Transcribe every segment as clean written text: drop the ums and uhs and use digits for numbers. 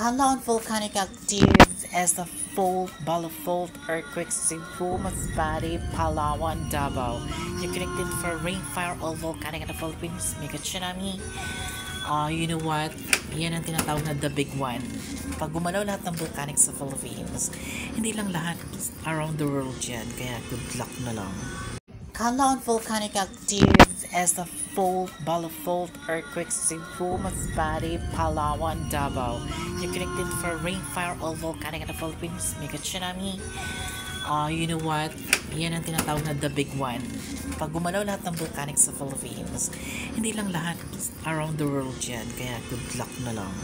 Kalaon volcanic active as the fault earthquakes Cebu, Masbate, Palawan, Davao. You're connected for rainfire or volcanic in the Philippines, mega tsunami. You know what? Yan ang tinatawag na the big one. Pag gumalaw lahat ng volcanic sa Philippines, hindi lang lahat around the world yan. Kaya good luck na lang. Kalaon volcanic active as the fault earthquakes Cebu, Masbate, Palawan, Davao. You're connected for rainfire or volcanic in the Philippines, mega tsunami. You know what? Yan ang tinatawag na the big one. Pag gumalaw lahat ng volcanic sa Philippines, hindi lang lahat around the world yan. Kaya good luck na lang.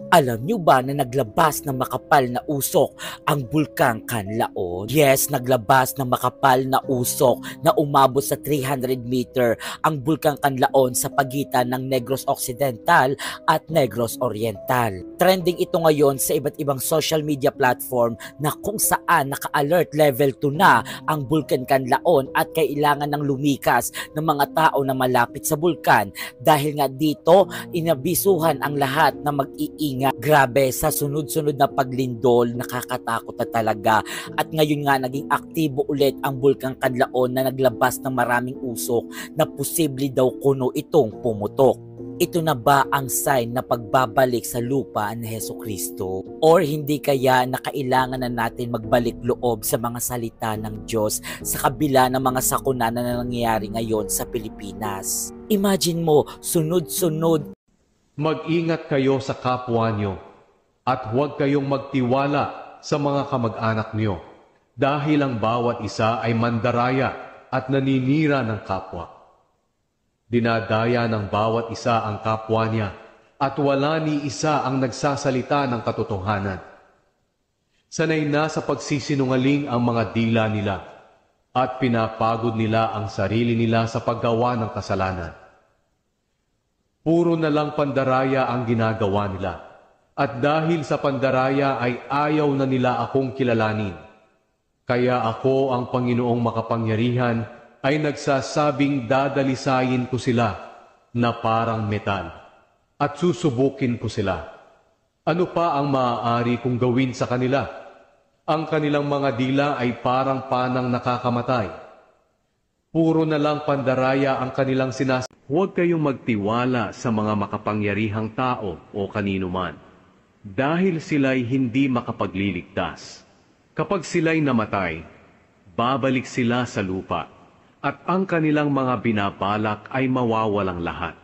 Alam nyo ba na naglabas ng makapal na usok ang bulkang Canlaon? Yes, naglabas ng makapal na usok na umabot sa 300 meter ang bulkang Canlaon sa pagitan ng Negros Occidental at Negros Oriental. Trending ito ngayon sa iba't ibang social media platform na kung saan naka-alert level 2 na ang bulkan Canlaon at kailangan ng lumikas ng mga tao na malapit sa bulkan dahil nga dito inabisuhan ang lahat na mag-iingat. Grabe, sa sunod-sunod na paglindol, nakakatakot na talaga. At ngayon nga naging aktibo ulit ang bulkang Canlaon na naglabas ng maraming usok na posible daw kuno itong pumutok. Ito na ba ang sign na pagbabalik sa lupa ni Hesukristo? Or hindi kaya na kailangan na natin magbalik loob sa mga salita ng Diyos sa kabila ng mga sakuna na nangyayari ngayon sa Pilipinas? Imagine mo, sunod-sunod. Mag-ingat kayo sa kapwa nyo at huwag kayong magtiwala sa mga kamag-anak nyo dahil ang bawat isa ay mandaraya at naninira ng kapwa. Dinadaya ng bawat isa ang kapwa niya at wala ni isa ang nagsasalita ng katotohanan. Sanay na sa pagsisinungaling ang mga dila nila at pinapagod nila ang sarili nila sa paggawa ng kasalanan. Puro na lang pandaraya ang ginagawa nila. At dahil sa pandaraya ay ayaw na nila akong kilalanin. Kaya ako ang Panginoong makapangyarihan ay nagsasabing dadalisayin ko sila na parang metal. At susubukin ko sila. Ano pa ang maaari kong gawin sa kanila? Ang kanilang mga dila ay parang panang nakakamatay. Puro na lang pandaraya ang kanilang sinasabi. Huwag kayong magtiwala sa mga makapangyarihang tao o kanino man, dahil sila'y hindi makapagliligtas. Kapag sila'y namatay, babalik sila sa lupa, at ang kanilang mga binabalak ay mawawalang lahat.